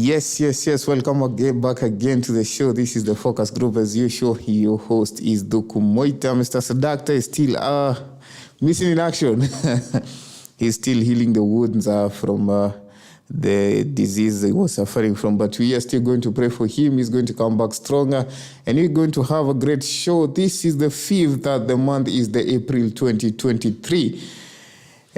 Yes. Welcome again, back again to the show. This is the Focus Group as usual. Your host is Duku Moita. Mr. Sadakta is still missing in action. He's still healing the wounds from the disease he was suffering from. But we are still going to pray for him. He's going to come back stronger. And we're going to have a great show. This is the 5th. The month is the April 2023.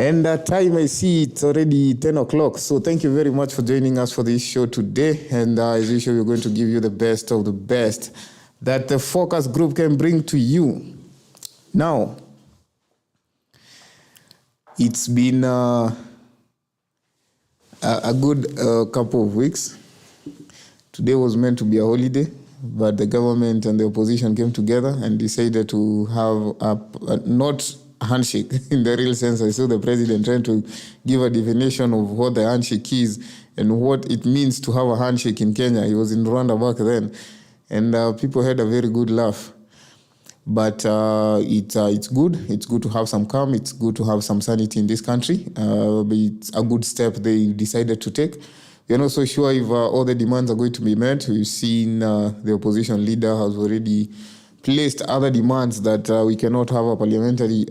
And that time I see it's already 10 o'clock. So thank you very much for joining us for this show today. And as usual, we're going to give you the best of the best that the Focus Group can bring to you. Now, it's been a good couple of weeks. Today was meant to be a holiday, but the government and the opposition came together and decided to have not handshake in the real sense. I saw the president trying to give a definition of what the handshake is and what it means to have a handshake in Kenya. He was in Rwanda back then, and people had a very good laugh. But it's good. It's good to have some calm. It's good to have some sanity in this country. It's a good step they decided to take. We're not so sure if all the demands are going to be met. We've seen the opposition leader has already placed other demands that we cannot have a parliamentary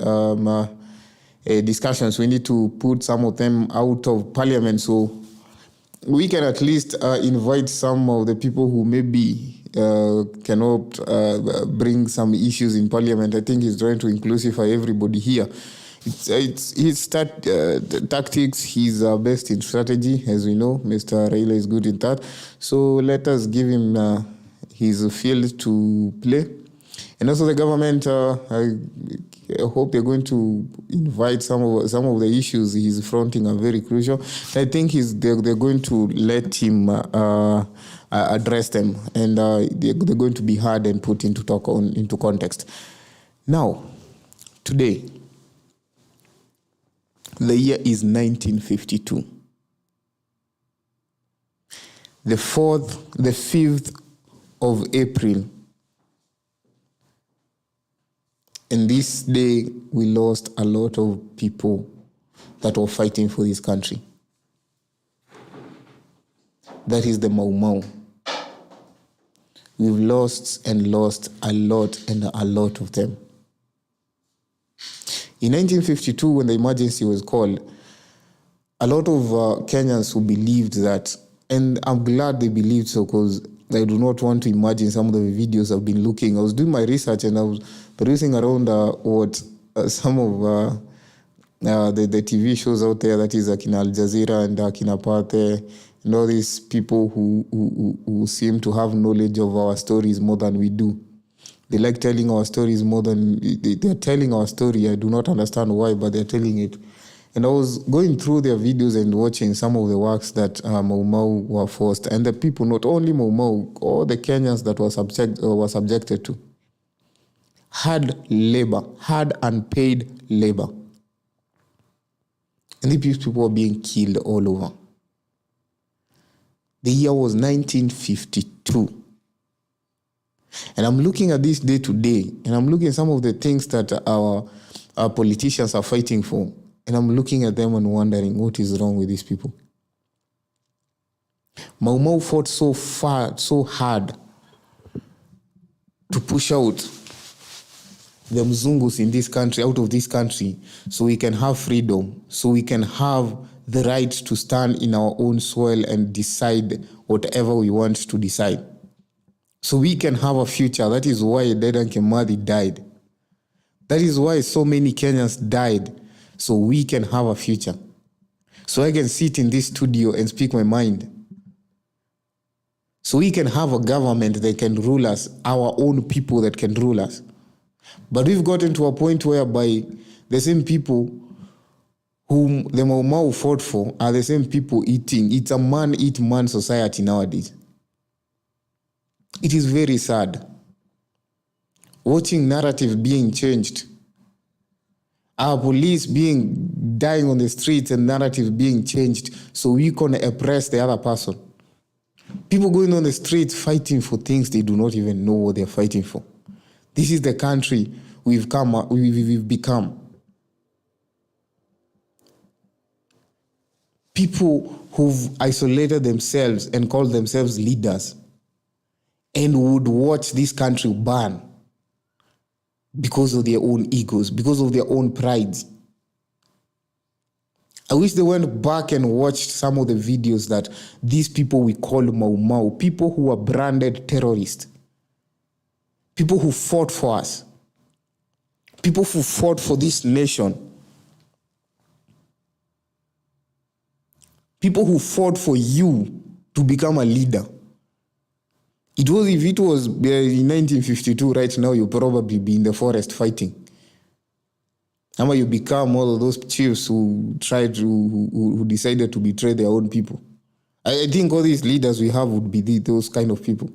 discussions. We need to put some of them out of parliament so we can at least invite some of the people who maybe cannot bring some issues in parliament. I think he's trying to inclusify everybody here. It's his tactics. He's best in strategy, as we know. Mr. Raila is good in that. So let us give him his field to play. And also the government, I hope they're going to invite some of the issues he's fronting are very crucial. I think they're going to let him address them, and they're going to be heard and put into context. Now, today, the year is 1952. The 5th of April. And this day, we lost a lot of people that were fighting for this country. That is the MauMau. We've lost a lot of them. In 1952, when the emergency was called, a lot of Kenyans who believed that, and I'm glad they believed so because I do not want to imagine some of the videos I've been looking. I was doing my research and I was perusing around some of the TV shows out there, that is Akina Al Jazeera and Akina Pate, and all these people who seem to have knowledge of our stories more than we do. They like telling our stories more than they're telling our story. I do not understand why, but they're telling it. And I was going through their videos and watching some of the works that MauMau were forced, and the people, not only MauMau, all the Kenyans that were subjected to hard unpaid labor. And these people were being killed all over. The year was 1952. And I'm looking at this day today, and I'm looking at some of the things that our politicians are fighting for. And I'm looking at them and wondering what is wrong with these people. MauMau fought so hard to push out the Mzungus in this country, out of this country, so we can have freedom, so we can have the right to stand in our own soil and decide whatever we want to decide. So we can have a future. That is why Dedan Kimathi died. That is why so many Kenyans died. So we can have a future. So I can sit in this studio and speak my mind. So we can have a government that can rule us, our own people that can rule us. But we've gotten to a point whereby the same people whom the MauMau fought for are the same people eating. It's a man-eat-man society nowadays. It is very sad. Watching narrative being changed. Our police dying on the streets and narrative being changed so we can oppress the other person. People going on the streets fighting for things they do not even know what they're fighting for. This is the country we've become. people who've isolated themselves and called themselves leaders and would watch this country burn because of their own egos, because of their own prides. I wish they went back and watched some of the videos that these people we call MauMau, people who are branded terrorists, people who fought for us, people who fought for this nation, people who fought for you to become a leader. If it was in 1952, right now, you'll probably be in the forest fighting. How you become all of those chiefs who who decided to betray their own people. I think all these leaders we have would be those kind of people.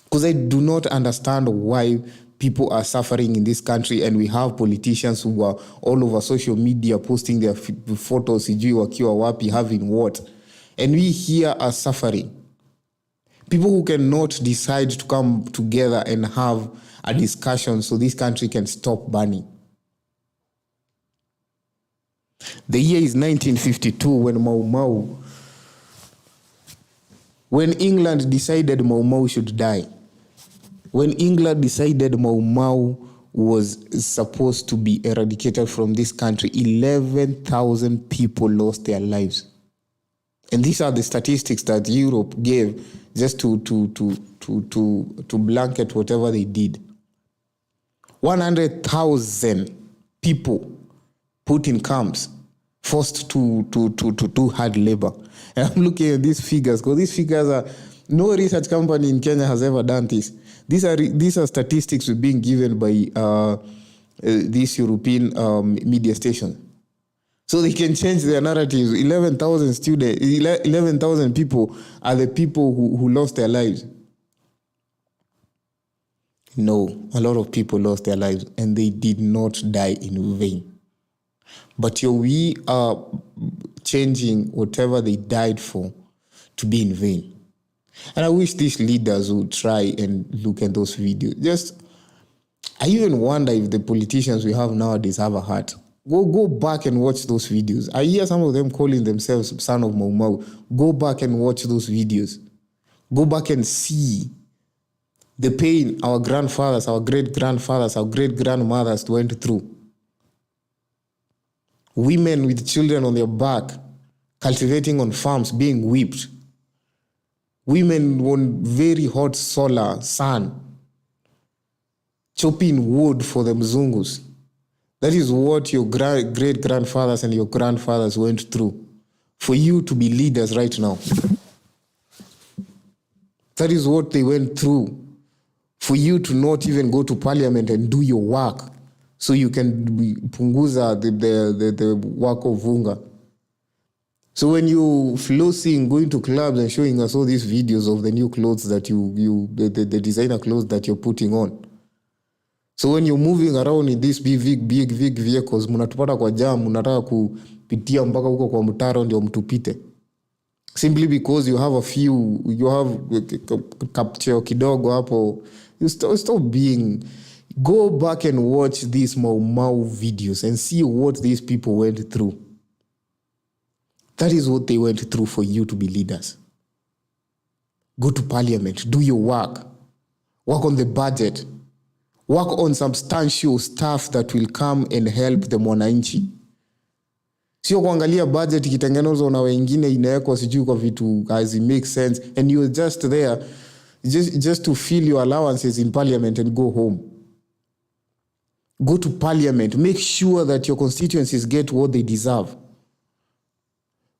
Because I do not understand why people are suffering in this country, and we have politicians who are all over social media posting their photos, wakiwa wapi, having what. And we here are suffering. People who cannot decide to come together and have a discussion so this country can stop burning. The year is 1952 when England decided MauMau should die. When England decided MauMau was supposed to be eradicated from this country, 11,000 people lost their lives. And these are the statistics that Europe gave just to blanket whatever they did. 100,000 people put in camps, forced to do hard labor. And I'm looking at these figures, because these figures are, no research company in Kenya has ever done this. These are statistics being given by this European media station. So they can change their narratives. 11,000 people are the people who lost their lives. No, a lot of people lost their lives, and they did not die in vain. But we are changing whatever they died for to be in vain. And I wish these leaders would try and look at those videos. I even wonder if the politicians we have nowadays have a heart. Go back and watch those videos. I hear some of them calling themselves son of MauMau. Go back and watch those videos. Go back and see the pain our grandfathers, our great-grandfathers, our great-grandmothers went through. Women with children on their back, cultivating on farms, being whipped. Women on very hot solar sun, chopping wood for the mzungus. That is what your great-grandfathers and your grandfathers went through for you to be leaders right now. That is what they went through for you to not even go to parliament and do your work so you can punguza the work of Vunga. So when you flossing, going to clubs and showing us all these videos of the new clothes that the designer clothes that you're putting on. So when you're moving around in these big vehicles, munatupata kwa jam, munataka kupitia mpaka huko kwa mtaro ndio mtupite. Simply because you have kapcheo kidogo hapo. You stop being. Go back and watch these MauMau videos and see what these people went through. That is what they went through for you to be leaders. Go to parliament, do your work on the budget, work on substantial stuff that will come and help the mwananchi. Sio kuangalia budget ikitengenezwa na wengine inawekwa sijui kwa vitu as it makes sense, and you're just there just to fill your allowances in parliament and go home. Go to parliament, make sure that your constituencies get what they deserve.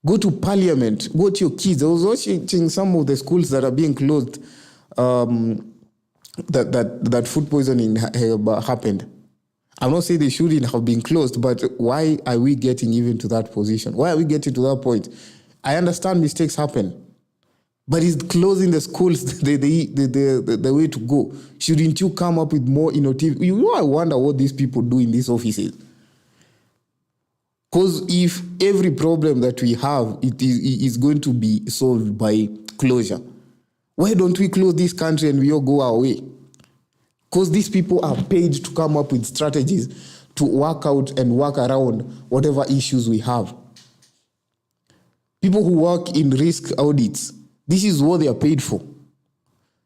Go to parliament, go to your kids. I was watching some of the schools that are being closed, that food poisoning happened. I'm not saying they shouldn't have been closed, but why are we getting even to that position? Why are we getting to that point? I understand mistakes happen, but is closing the schools the way to go? Shouldn't you come up with more innovative? I wonder what these people do in these offices. Because if every problem that we have it is going to be solved by closure, why don't we close this country and we all go our way? Because these people are paid to come up with strategies to work out and work around whatever issues we have. People who work in risk audits, this is what they are paid for.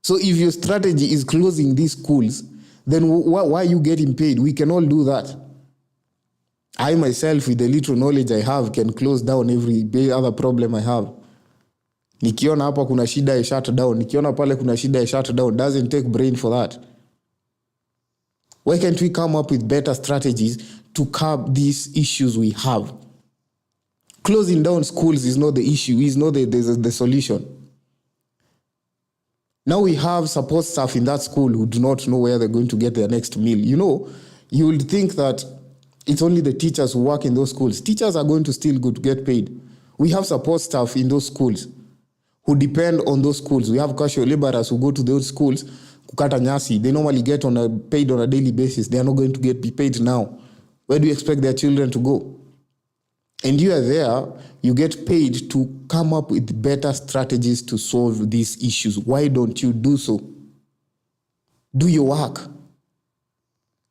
So if your strategy is closing these schools, then why are you getting paid? We can all do that. I myself, with the little knowledge I have, can close down every other problem I have. Nikiona hapa kuna shida ya shut down. Nikiona pale kuna shida ya shut down. Doesn't take brain for that. Why can't we come up with better strategies to curb these issues we have? Closing down schools is not the issue. Is not the solution. Now we have support staff in that school who do not know where they're going to get their next meal. You would think that it's only the teachers who work in those schools. Teachers are going to still go to get paid. We have support staff in those schools who depend on those schools. We have casual laborers who go to those schools, kukata nyasi. They normally get paid on a daily basis. They are not going to be paid now. Where do you expect their children to go? And you are there, you get paid to come up with better strategies to solve these issues. Why don't you do so? Do your work.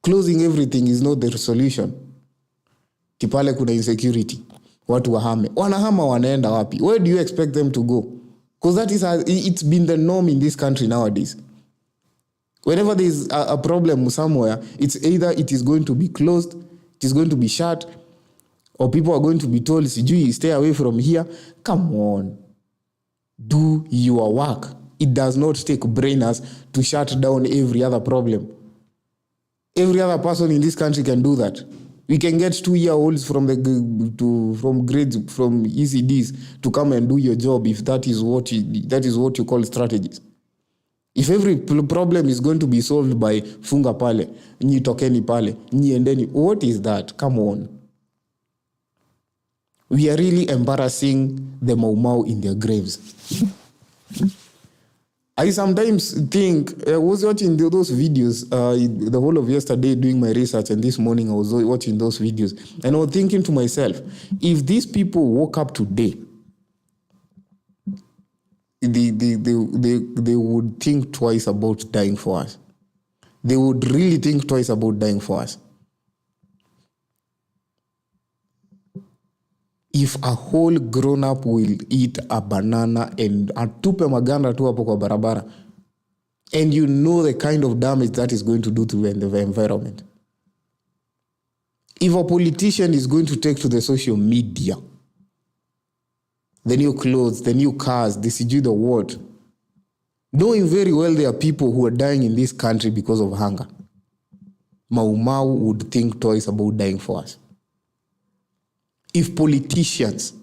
Closing everything is not the solution. Kipale kuna insecurity. Watu wahame. Wanahama wanaenda wapi? Where do you expect them to go? Because it's been the norm in this country nowadays. Whenever there is a problem somewhere, it's either it is going to be closed, it is going to be shut, or people are going to be told, Sijui, stay away from here. Come on. Do your work. It does not take brainers to shut down every other problem. Every other person in this country can do that. We can get 2-year-olds from grades, from ECDs to come and do your job if that is what you call strategies. If every problem is going to be solved by funga pale, nyi tokeni pale, nyi endeni, what is that? Come on. We are really embarrassing the MauMau in their graves. I sometimes think, I was watching those videos the whole of yesterday doing my research, and this morning I was watching those videos, and I was thinking to myself, if these people woke up today, they would think twice about dying for us. They would really think twice about dying for us. If a whole grown-up will eat a banana and atupe maganda tu hapo kwa barabara, and you know the kind of damage that is going to do to the environment. If a politician is going to take to the social media the new clothes, the new cars, the what, knowing very well there are people who are dying in this country because of hunger, MauMau would think twice about dying for us. If politicians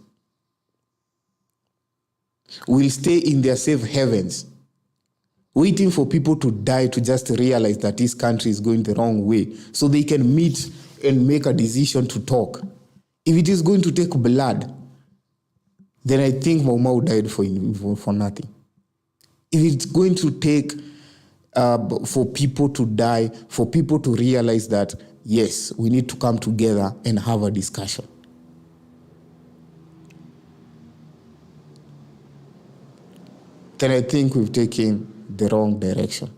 will stay in their safe havens, waiting for people to die to just realize that this country is going the wrong way, so they can meet and make a decision to talk. If it is going to take blood, then I think MauMau died for nothing. If it's going to take for people to die, for people to realize that, yes, we need to come together and have a discussion, then I think we've taken the wrong direction.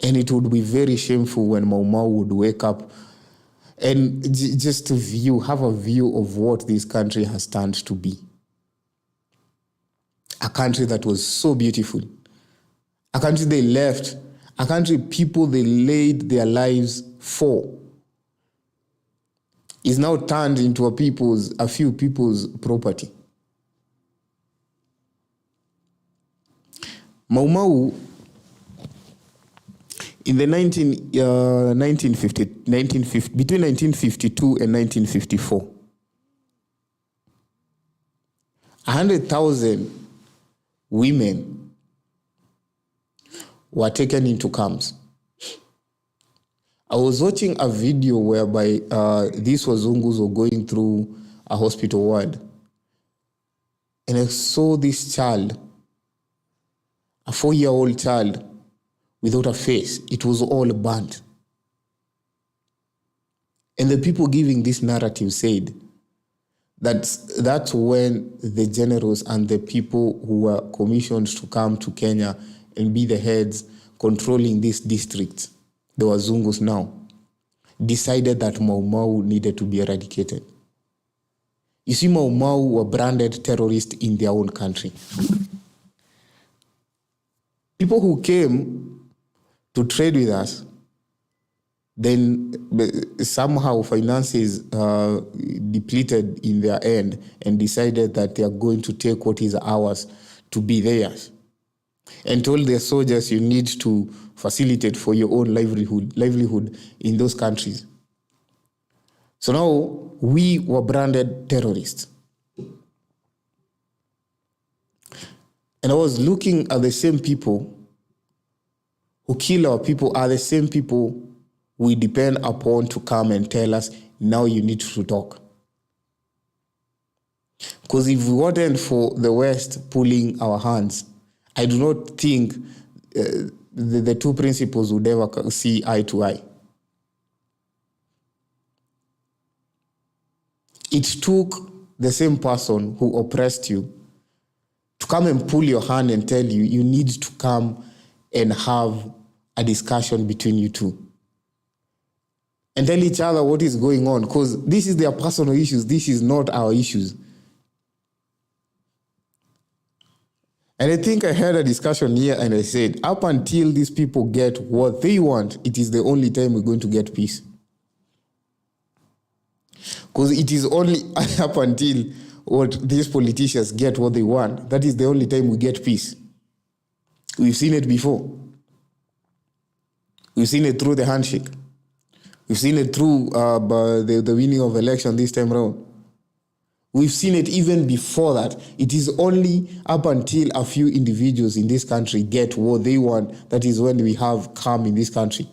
And it would be very shameful when MauMau would wake up and just have a view of what this country has turned to be. A country that was so beautiful. A country they left. A country people they laid their lives for is now turned into a few people's property. MauMau, in the between 1952 and 1954, 100,000 women were taken into camps. I was watching a video whereby these wazungus were going through a hospital ward, and I saw this child, a 4-year-old child, without a face. It was all burnt. And the people giving this narrative said that that's when the generals and the people who were commissioned to come to Kenya and be the heads controlling this district, the Wazungus now, decided that MauMau needed to be eradicated. You see, MauMau were branded terrorists in their own country. People who came to trade with us, then somehow finances depleted in their end and decided that they are going to take what is ours to be theirs, and told their soldiers, you need to facilitate for your own livelihood in those countries. So now we were branded terrorists. And I was looking at the same people who kill our people are the same people we depend upon to come and tell us, now you need to talk. Because if it wasn't for the West pulling our hands, I do not think the two principles would ever see eye to eye. It took the same person who oppressed you to come and pull your hand and tell you, you need to come and have a discussion between you two. And tell each other what is going on, because this is their personal issues. This is not our issues. And I think I had a discussion here and I said, up until these people get what they want, it is the only time we're going to get peace. Because it is only up until what these politicians get what they want, that is the only time we get peace. We've seen it before. We've seen it through the handshake. We've seen it through the winning of election this time around. We've seen it even before that. It is only up until a few individuals in this country get what they want, that is when we have calm in this country.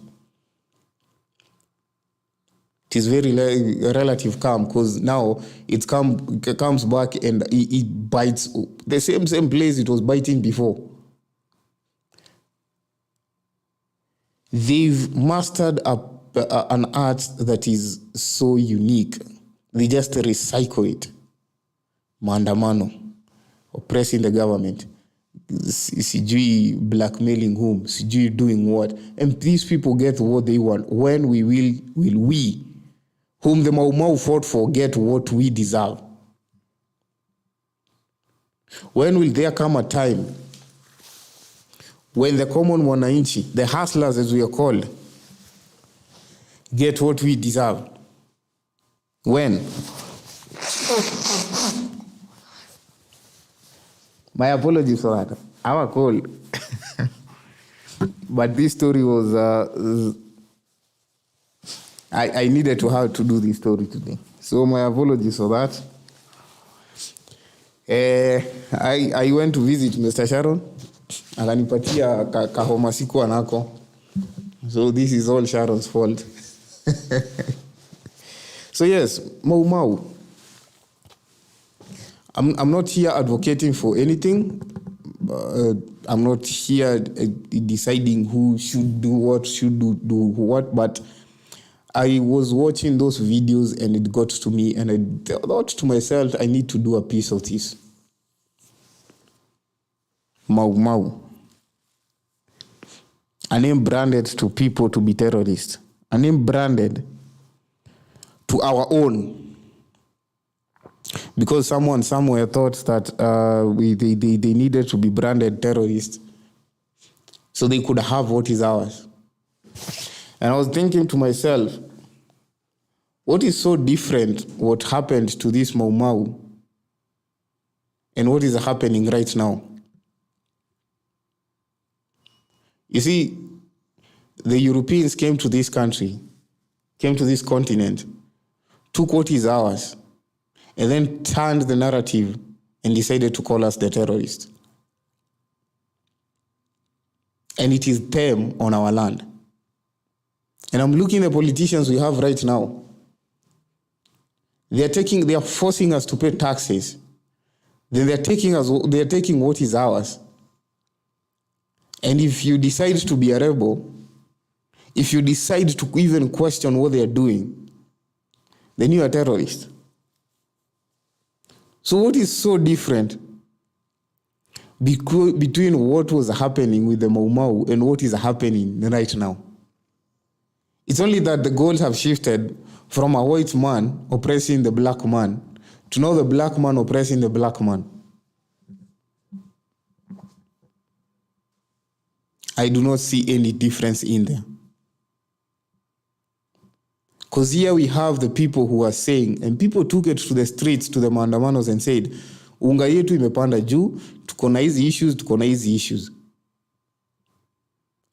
It is very relative calm, because now it comes back and it bites the same place it was biting before. They've mastered an art that is so unique. They just recycle it. Maandamano, oppressing the government, sijui blackmailing whom, sijui doing what. And these people get what they want. When will we, whom the MauMau fought for, get what we deserve? When will there come a time when the common wananchi, the hustlers as we are called, get what we deserve? When? My apologies for that. Our call. But this story was... I needed to have to do this story today. So my apologies for that. I went to visit Mr. Sharon. Akanipatia kahoma sikuwa nako. So this is all Sharon's fault. So yes, MauMau. I'm not here advocating for anything. I'm not here deciding who should do what, should do what, but I was watching those videos and it got to me and I thought to myself, I need to do a piece of this. MauMau. A name branded to people to be terrorists. A name branded to our own. Because someone somewhere thought that they needed to be branded terrorists so they could have what is ours. And I was thinking to myself, what is so different what happened to this MauMau and what is happening right now? You see, the Europeans came to this country, came to this continent, took what is ours, and then turned the narrative and decided to call us the terrorists. And it is them on our land. And I'm looking at the politicians we have right now. They are forcing us to pay taxes. Then they are taking what is ours. And if you decide to be a rebel, if you decide to even question what they are doing, then you are a terrorist. So what is so different between what was happening with the MauMau and what is happening right now? It's only that the goals have shifted from a white man oppressing the black man to know the black man oppressing the black man. I do not see any difference in there. Because here we have the people who are saying, and people took it to the streets, to the maandamanos and said, unga yetu imepanda juu, tuko na hizi issues.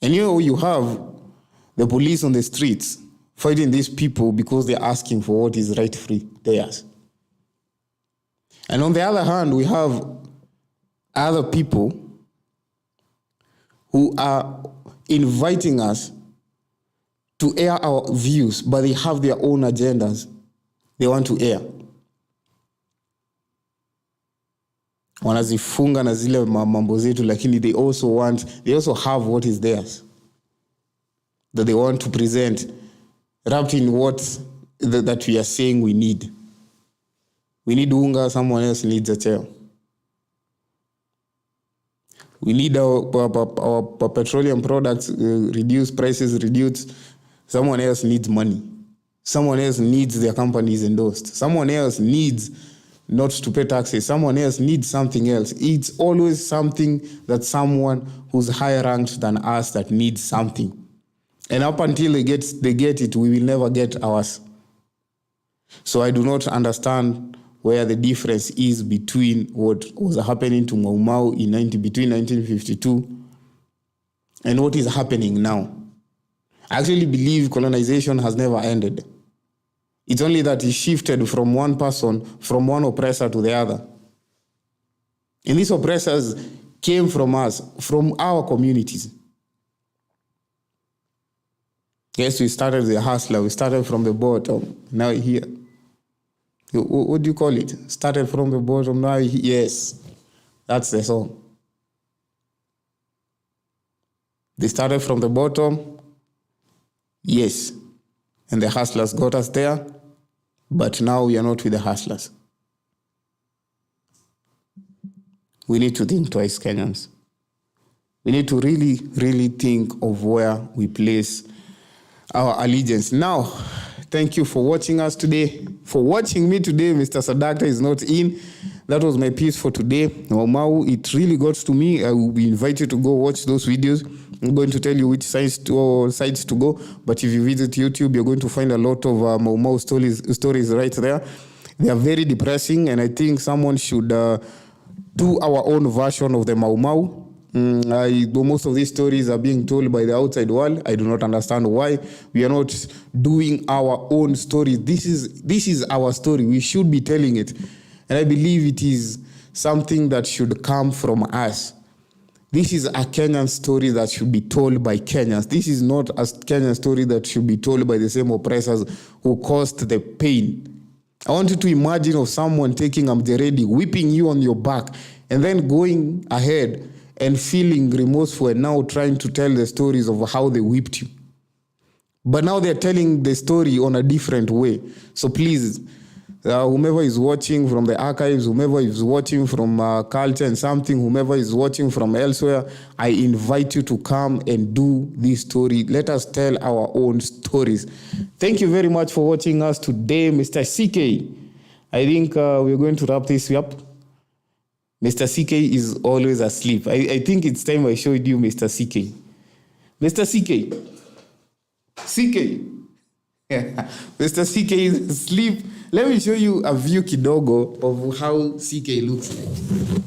And you have the police on the streets fighting these people because they're asking for what is rightfully theirs. And on the other hand, we have other people who are inviting us to air our views, but they have their own agendas they want to air. Wanazifunga na zile mambo zetu, lakini they also have what is theirs that they want to present, wrapped in what that we are saying we need. We need unga, someone else needs a chair. We need our petroleum products reduced, prices reduced. Someone else needs money. Someone else needs their companies endorsed. Someone else needs not to pay taxes. Someone else needs something else. It's always something that someone who's higher ranked than us that needs something. And up until they get it, we will never get ours. So I do not understand where the difference is between what was happening to MauMau between 1952 and what is happening now. I actually believe colonization has never ended. It's only that it shifted from one person, from one oppressor to the other. And these oppressors came from us, from our communities. Yes, we started the hustler, we started from the bottom, now here. What do you call it? Started from the bottom, now yes, that's the song. They started from the bottom, yes, and the hustlers got us there, but now we are not with the hustlers. We need to think twice, Kenyans. We need to really, really think of where we place our allegiance. Now, thank you for watching us today. For watching me today, Mr. Sadakta is not in. That was my piece for today. MauMau, it really got to me. I will invite you to go watch those videos. I'm going to tell you which sites to go. But if you visit YouTube, you're going to find a lot of MauMau stories right there. They are very depressing, and I think someone should do our own version of the MauMau. Most of these stories are being told by the outside world. I do not understand why we are not doing our own story. This is our story. We should be telling it. And I believe it is something that should come from us. This is a Kenyan story that should be told by Kenyans. This is not a Kenyan story that should be told by the same oppressors who caused the pain. I want you to imagine of someone taking Amjeredi, whipping you on your back, and then going ahead and feeling remorseful and now trying to tell the stories of how they whipped you. But now they're telling the story on a different way. So please, whomever is watching from the archives, whomever is watching from Culture and Something, whomever is watching from elsewhere, I invite you to come and do this story. Let us tell our own stories. Thank you very much for watching us today, Mr. CK. I think we're going to wrap this up. Mr. CK is always asleep. I think it's time I showed you Mr. CK. Mr. CK. CK. Mr. CK is asleep. Let me show you a view kidogo of how CK looks like.